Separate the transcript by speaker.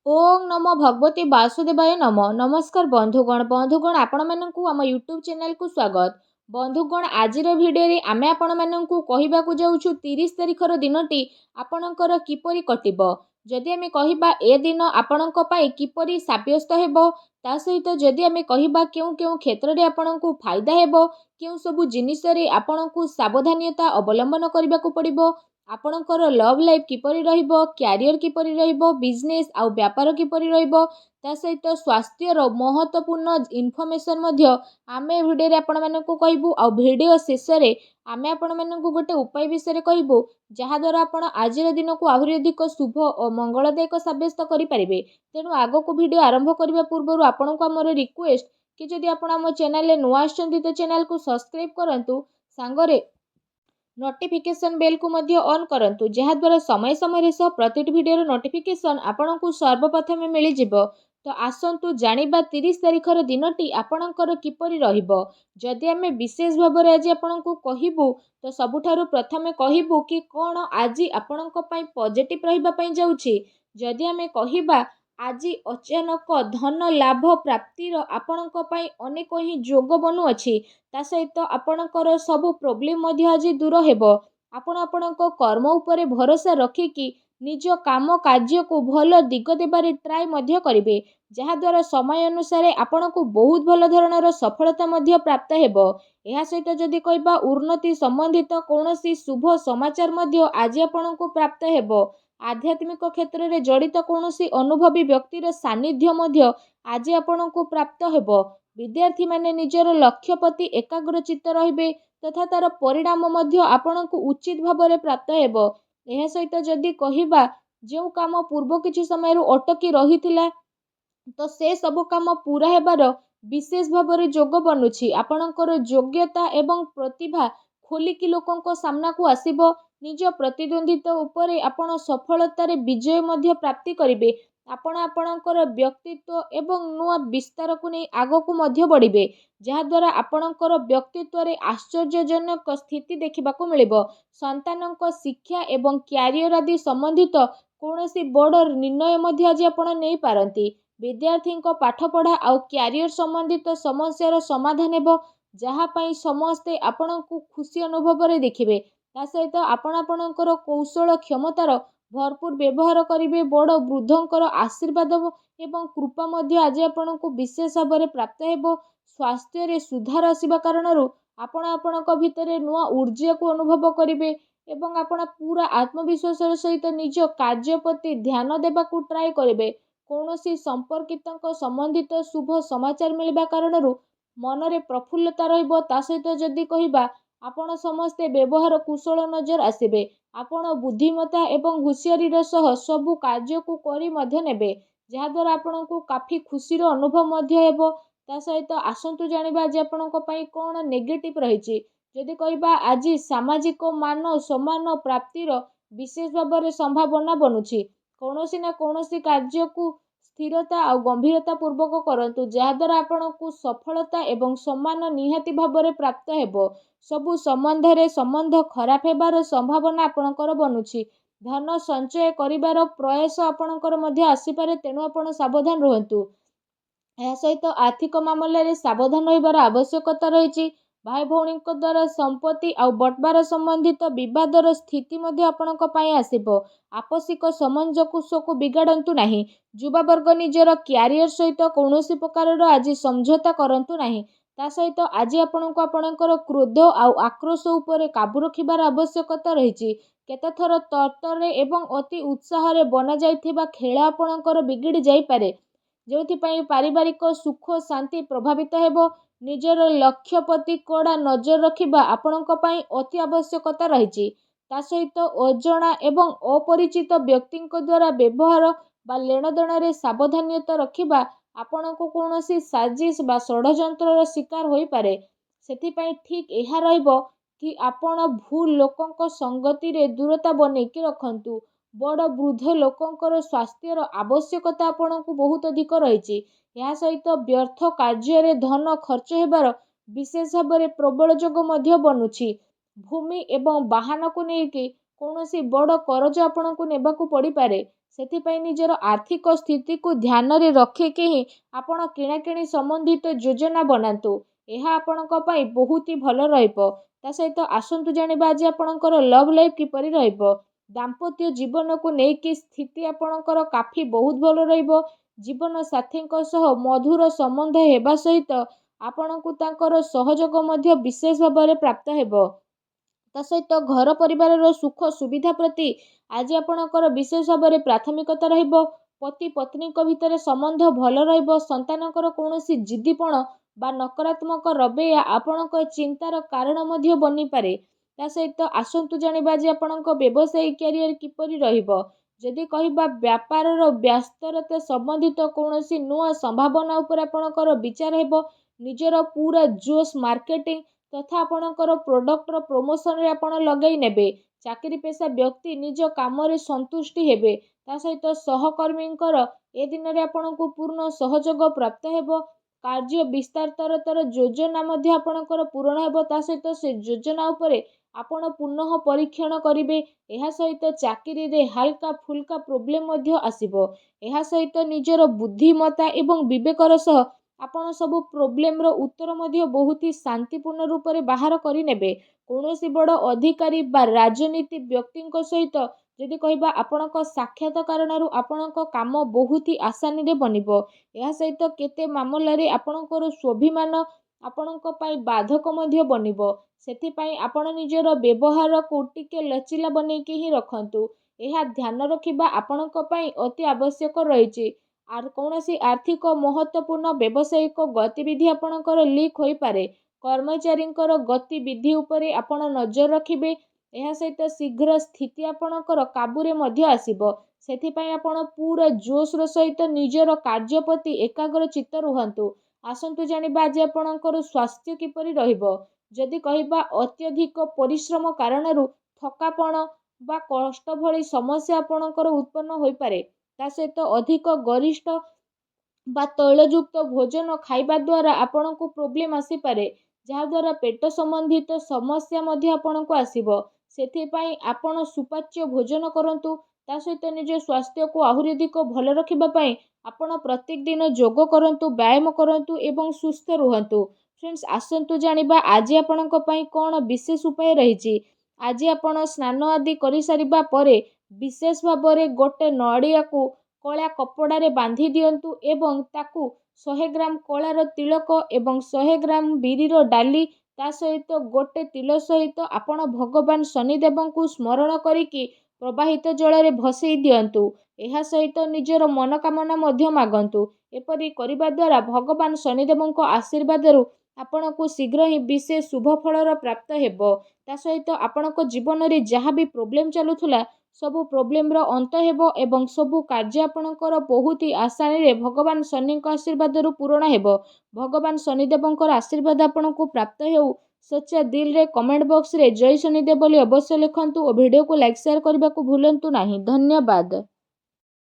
Speaker 1: ओं नमो भगवते वासुदेवाय नम नमस्कार बंधुगण आपण मानकु आम यूट्यूब चैनल को स्वागत। बंधुगण आजिर भिडियो आमे आपण मानकु कहिबाकु जाउछु 30 तारिखर दिनटी आपणकर किपरि कटिबो। जदि आमे कहिबा ए दिन आपणक पई किपरि साब्यस्त हेबो ता सहित जदि आमे कहिबा केउ केउ क्षेत्र रे आपणकु फायदा हेबो केउ सबु जिनिस रे आपणकु सावधानता अवलंबन करबाकू पड़िबो आपणकर लव लाइफ किपरि रहिबो क्यारियर किपरि रहिबो बिजनेस आउ व्यापार किपरि रहिबो ता सहित स्वास्थ्यर महत्वपूर्ण इनफॉरमेशन मध्य आमे भिडियो रे आपण मानकु कहबू आ भिडियो शेष रे आमे आपण मानकु गोटे उपाय विषय कहबू जहा द्वारा आपण आजिर दिन को आहुरी अधिक शुभ और मंगलदायक साब्यस्त करि परिबे। तेणु आगो को भिडियो आरंभ करबा पूर्व आपण को हमर रिक्वेस्ट कि जदि आपण हम चैनल रे नुआ आछंती तो चैनल को सब्सक्राइब करंतु सांगरे नोटिफिकेशन बेल को मध्य ऑन करंतु जहा द्वारा समय समय सह प्रति भिडियो नोटिफिकेशन आपण को सर्वप्रथम मिल जिवो। तो आसंतु जानिबा 30 तारिखर दिनटी आपणकर किपरि रहिबो। जदि आमे विशेष भाव में आज आपण को कहबू तो सबुठारु प्रथमे कहबू कि कौन आज आपणक पई पॉजिटिव रहिबा पई जाउछि। जदि आमे कहिबा आज अचानक धन लाभ प्राप्तिर आपणक पई अनेक ही जोग बनू अछि ता सहित आपणकर सब प्रोब्लेम मध्य आज दूर हेबो। आपण आपणक कर्म उपरे भरोसा रखिकी निज काम कार्य को भल दिग देबारे ट्राए मध्य करिवे जहा द्वारा समय अनुसार आपण को बहुत भल धरणर सफलता मध्य प्राप्त हेबो। एहा सहित जदि कहबा उन्नति संबंधित कौनसी शुभ समाचार मध्य आज आपण को प्राप्त हेबो। आध्यात्मिक क्षेत्र में जड़ित कौनसी अनुभवी व्यक्तिर सानिध्य मध्य आज आपण को प्राप्त हेबो। विद्यार्थी माने निजर लक्ष्य प्रति एकाग्रचित्त रहिबे तथा तार परिणाम मध्य आपण को उचित भाव में प्राप्त हेबो। एहा सहित जदि कहिबा जो काम पूर्व किछि समय अटकी रहिथिला तो से सब काम पूरा हेबार विशेष भाव में जोग बनुछि। आपणकर योग्यता एवं प्रतिभा खोलिकी लोकंक सामना को आसीबो। निज प्रतिद्वंदिता उपरे आपण सफलतार विजय मध्य प्राप्ति करिवे। आपण आपणकर व्यक्तित्व एवं नुआ विस्तार को नहीं आगो को मध्य बढ़िबे जहा द्वारा आपणकर व्यक्तित्व रे आश्चर्यजनक स्थिति देखिबाकू मिलिबो। संतानक शिक्षा एवं क्यारियर आदि संबंधित कौनसी बड़ निर्णय मध्य आज आपण नहीं पारंती। विद्यार्थी पाठपढ़ा आउ क्यारियर संबंधित समस्यार समाधान हेबो जहा पई समस्ते आपण को खुशी अनुभव रे देखिबे। ता सहित आपण आपणकर कौशल क्षमतार भरपूर व्यवहार करिवे। बड़ वृद्धंकर आशीर्वाद एवं कृपा मध्य आज आपण को विशेष भाव में प्राप्त हेबो। स्वास्थ्य रे सुधार आसीबा कारणरू आपण आपणक भितरे नुआ ऊर्जा को अनुभव करिवे एवं आपण पूरा आत्मविश्वास सहित निज कार्य प्रति ध्यान देबाकू ट्राए करिवे। कौनसी संपर्कित संबंधित शुभ समाचार मिलवा कारणरू मनरे प्रफुल्लता रहिबो। ता सहित जदि कहिबा आपण समस्ते व्यवहार कुशल नजर आसिबे। आपण बुद्धिमता एवं हुशियारीर सह सबु कार्य को करी मध्य नेबे जहा द्वारा आपण को काफी खुशीर अनुभव मध्य हेबो। ता सहित आसंतु जानिबा आज आपणक पई कोन नेगेटिव रहिछि। जदि कहिबा आज सामाजिक मान सम्मान प्राप्तिर विशेष भाव में संभावना बनुछि। कौनसी ना कौनसी कार्य को स्थिरता और गंभीरता पूर्वक करंतु जहा द्वारा आपण को सफलता एवं सम्मान निहाती भाव में प्राप्त हेबो। सबु संबंध खराब हेबार संभावना आपणकर बनुछि। धन संचय करिबार प्रयास आपणकर मध्य आसीपारे तेणु आपण सावधान रहंतु। एहा सहित आर्थिक मामला रे सावधान रहिबार आवश्यकता रहिछि। भाई भौणी द्वारा संपत्ति आउ बंटवार संबंधित विवादर स्थिति मध्य आपणक पई आसीबो। आपसिक समंजस को बिगाड़ंतु नाही। युवा वर्ग निजर क्यारियर सहित कौनसी प्रकार आज समझौता करंतु नाही। ता सहित आज आपणक आपणकर क्रोध आउ आक्रोश उपरे काबू रखिबार आवश्यकता रहिछि। केतथर तर्तरे एवं अति उत्साह रे बना जाइथिबा खेल आपणकर बिगिड़ी जाई पारे जोथिपाई पारिवारिक सुख शांति प्रभावित हेबो। निजर लक्ष्य प्रति कड़ा नजर रखिबा आपणक पई अति आवश्यकता रहिछि। ता सहित अजणा एवं अपरिचित व्यक्तिଙ୍କ द्वारा व्यवहार बा लेनदेन रे सावधानता रखिबा आपणको कौनसी साजिश बा षड्यंत्रर शिकार होई पारे। सेथिपाई ठीक एहा रहइबो कि आपण भूल लोकंक संगति रे दूरता बनेकी रखंतु। बड़ वृद्ध लोकंकर स्वास्थ्यर आवश्यकता आपणको बहुत अधिक रहिछि। या सहित व्यर्थ कार्य रे धन खर्च हेबार विशेष भाव में प्रबल जोग मध्य बनुछि। भूमि एवं वाहन को लेकिन कौनसी बड़ करज आपणको नेबाकू पड़ी पारे। ସେଥିପାଇଁ ନିଜର ଆର୍ଥିକ ସ୍ଥିତିକୁ ଧ୍ୟାନରେ ରଖିକି ହିଁ ଆପଣ କିଣାକିଣି ସମ୍ବନ୍ଧିତ ଯୋଜନା ବନାନ୍ତୁ। ଏହା ଆପଣଙ୍କ ପାଇଁ ବହୁତ ହି ଭଲ ରହିବ। ତା ସହିତ ଆସନ୍ତୁ ଜାଣିବା ଆଜି ଆପଣଙ୍କର ଲଭ୍ ଲାଇଫ୍ କିପରି ରହିବ। ଦାମ୍ପତ୍ୟ ଜୀବନକୁ ନେଇକି ସ୍ଥିତି ଆପଣଙ୍କର କାଫି ବହୁତ ଭଲ ରହିବ। ଜୀବନ ସାଥୀଙ୍କ ସହ ମଧୁର ସମ୍ବନ୍ଧ ହେବା ସହିତ ଆପଣଙ୍କୁ ତାଙ୍କର ସହଯୋଗ ମଧ୍ୟ ବିଶେଷ ଭାବରେ ପ୍ରାପ୍ତ ହେବ। ତା ସହିତ ଘର ପରିବାରର ସୁଖ ସୁବିଧା ପ୍ରତି ଆଜି ଆପଣଙ୍କର ବିଶେଷ ଭାବରେ ପ୍ରାଥମିକତା ରହିବ। ପତି ପତ୍ନୀଙ୍କ ଭିତରେ ସମ୍ବନ୍ଧ ଭଲ ରହିବ। ସନ୍ତାନଙ୍କର କୌଣସି ଜିଦ୍ଦିପଣ ବା ନକାରାତ୍ମକ ରବୈୟା ଆପଣଙ୍କ ଚିନ୍ତାର କାରଣ ମଧ୍ୟ ବନିପାରେ। ତା ସହିତ ଆସନ୍ତୁ ଜାଣିବା ଯେ ଆପଣଙ୍କ ବ୍ୟବସାୟିକ କ୍ୟାରିୟର କିପରି ରହିବ। ଯଦି କହିବା ବ୍ୟାପାରର ବ୍ୟସ୍ତରତା ସମ୍ବନ୍ଧିତ କୌଣସି ନୂଆ ସମ୍ଭାବନା ଉପରେ ଆପଣଙ୍କର ବିଚାର ହେବ। ନିଜର ପୁରା ଜୋସ୍ ମାର୍କେଟିଂ ତଥା ଆପଣଙ୍କର ପ୍ରୋଡକ୍ଟର ପ୍ରମୋସନରେ ଆପଣ ଲଗାଇ ନେବେ। ଚାକିରି ପେଶା ବ୍ୟକ୍ତି ନିଜ କାମରେ ସନ୍ତୁଷ୍ଟି ହେବେ। ତା ସହିତ ସହକର୍ମୀଙ୍କର ଏ ଦିନରେ ଆପଣଙ୍କୁ ପୂର୍ଣ୍ଣ ସହଯୋଗ ପ୍ରାପ୍ତ ହେବ। କାର୍ଯ୍ୟ ବିସ୍ତାରତର ଯୋଜନା ମଧ୍ୟ ଆପଣଙ୍କର ପୂରଣ ହେବ। ତା ସହିତ ସେ ଯୋଜନା ଉପରେ ଆପଣ ପୁନଃ ପରୀକ୍ଷଣ କରିବେ। ଏହା ସହିତ ଚାକିରିରେ ହାଲକା ଫୁଲକା ପ୍ରୋବ୍ଲେମ ମଧ୍ୟ ଆସିବ। ଏହା ସହିତ ନିଜର ବୁଦ୍ଧିମତ୍ତା ଏବଂ ବିବେକର ସହ ଆପଣ ସବୁ ପ୍ରୋବ୍ଲେମର ଉତ୍ତର ମଧ୍ୟ ବହୁତ ହି ଶାନ୍ତିପୂର୍ଣ୍ଣ ରୂପରେ ବାହାର କରିନେବେ। କୌଣସି ବଡ଼ ଅଧିକାରୀ ବା ରାଜନୀତି ବ୍ୟକ୍ତିଙ୍କ ସହିତ ଯଦି କହିବା ଆପଣଙ୍କ ସାକ୍ଷାତ କାରଣରୁ ଆପଣଙ୍କ କାମ ବହୁତ ହି ଆସାନୀରେ ବନିବ। ଏହା ସହିତ କେତେ ମାମଲାରେ ଆପଣଙ୍କର ସ୍ୱାଭିମାନ ଆପଣଙ୍କ ପାଇଁ ବାଧକ ମଧ୍ୟ ବନିବ। ସେଥିପାଇଁ ଆପଣ ନିଜର ବ୍ୟବହାରକୁ ଟିକେ ଲଚିଲା ବନେଇକି ହିଁ ରଖନ୍ତୁ। ଏହା ଧ୍ୟାନ ରଖିବା ଆପଣଙ୍କ ପାଇଁ ଅତି ଆବଶ୍ୟକ ରହିଛି। କୌଣସି ଆର୍ଥିକ ମହତ୍ତ୍ୱପୂର୍ଣ୍ଣ ବ୍ୟବସାୟିକ ଗତିବିଧି ଆପଣଙ୍କର ଲିକ୍ ହୋଇପାରେ। କର୍ମଚାରୀଙ୍କର ଗତିବିଧି ଉପରେ ଆପଣ ନଜର ରଖିବେ। ଏହା ସହିତ ଶୀଘ୍ର ସ୍ଥିତି ଆପଣଙ୍କର କାବୁରେ ମଧ୍ୟ ଆସିବ। ସେଥିପାଇଁ ଆପଣ ପୁରା ଜୋସ୍ର ସହିତ ନିଜର କାର୍ଯ୍ୟ ପ୍ରତି ଏକାଗ୍ର ଚିତ୍ତ ରୁହନ୍ତୁ। ଆସନ୍ତୁ ଜାଣିବା ଆଜି ଆପଣଙ୍କର ସ୍ୱାସ୍ଥ୍ୟ କିପରି ରହିବ। ଯଦି କହିବା ଅତ୍ୟଧିକ ପରିଶ୍ରମ କାରଣରୁ ଥକାପଣ ବା କଷ୍ଟ ଭଳି ସମସ୍ୟା ଆପଣଙ୍କର ଉତ୍ପନ୍ନ ହୋଇପାରେ। ତା ସହିତ ଅଧିକ ଗରିଷ୍ଠ ବା ତୈଳଯୁକ୍ତ ଭୋଜନ ଖାଇବା ଦ୍ୱାରା ଆପଣଙ୍କୁ ପ୍ରୋବ୍ଲେମ ଆସିପାରେ। ଯାହାଦ୍ୱାରା ପେଟ ସମ୍ବନ୍ଧିତ ସମସ୍ୟା ମଧ୍ୟ ଆପଣଙ୍କୁ ଆସିବ। ସେଥିପାଇଁ ଆପଣ ସୁପାଚ୍ୟ ଭୋଜନ କରନ୍ତୁ। ତା ସହିତ ନିଜ ସ୍ୱାସ୍ଥ୍ୟକୁ ଆହୁରି ଅଧିକ ଭଲ ରଖିବା ପାଇଁ ଆପଣ ପ୍ରତ୍ୟେକ ଦିନ ଯୋଗ କରନ୍ତୁ, ବ୍ୟାୟାମ କରନ୍ତୁ ଏବଂ ସୁସ୍ଥ ରୁହନ୍ତୁ। ଫ୍ରେଣ୍ଡସ୍, ଆସନ୍ତୁ ଜାଣିବା ଆଜି ଆପଣଙ୍କ ପାଇଁ କ'ଣ ବିଶେଷ ଉପାୟ ରହିଛି। ଆଜି ଆପଣ ସ୍ନାନ ଆଦି କରିସାରିବା ପରେ ବିଶେଷ ଭାବରେ ଗୋଟେ ନଡ଼ିଆକୁ କଳା କପଡ଼ାରେ ବାନ୍ଧି ଦିଅନ୍ତୁ ଏବଂ ତାକୁ 100 ଗ୍ରାମ କଳାର ତିଳକ ଏବଂ 100 ଗ୍ରାମ ବିରିର ଡାଲି ତା ସହିତ ଗୋଟେ ତିଳ ସହିତ ଆପଣ ଭଗବାନ ଶନିଦେବଙ୍କୁ ସ୍ମରଣ କରିକି ପ୍ରବାହିତ ଜଳରେ ଭସେଇ ଦିଅନ୍ତୁ। ଏହା ସହିତ ନିଜର ମନୋକାମନା ମଧ୍ୟ ମାଗନ୍ତୁ। ଏପରି କରିବା ଦ୍ୱାରା ଭଗବାନ ଶନିଦେବଙ୍କ ଆଶୀର୍ବାଦରୁ ଆପଣଙ୍କୁ ଶୀଘ୍ର ହିଁ ବିଶେଷ ଶୁଭ ଫଳର ପ୍ରାପ୍ତ ହେବ। ତା ସହିତ ଆପଣଙ୍କ ଜୀବନରେ ଯାହା ବି ପ୍ରୋବ୍ଲେମ ଚାଲୁଥିଲା ସବୁ ପ୍ରୋବ୍ଲେମର ଅନ୍ତ ହେବ ଏବଂ ସବୁ କାର୍ଯ୍ୟ ଆପଣଙ୍କର ବହୁତ ହି ଆସାନୀରେ ଭଗବାନ ଶନିଙ୍କ ଆଶୀର୍ବାଦରୁ ପୂରଣ ହେବ। ଭଗବାନ ଶନିଦେବଙ୍କର ଆଶୀର୍ବାଦ ଆପଣଙ୍କୁ ପ୍ରାପ୍ତ ହେଉ। ସଚ୍ଚା ଦିଲରେ କମେଣ୍ଟ ବକ୍ସରେ ଜୟ ଶନିଦେବ ବୋଲି ଅବଶ୍ୟ ଲେଖନ୍ତୁ ଓ ଭିଡ଼ିଓକୁ ଲାଇକ୍ ସେୟାର କରିବାକୁ ଭୁଲନ୍ତୁ ନାହିଁ। ଧନ୍ୟବାଦ।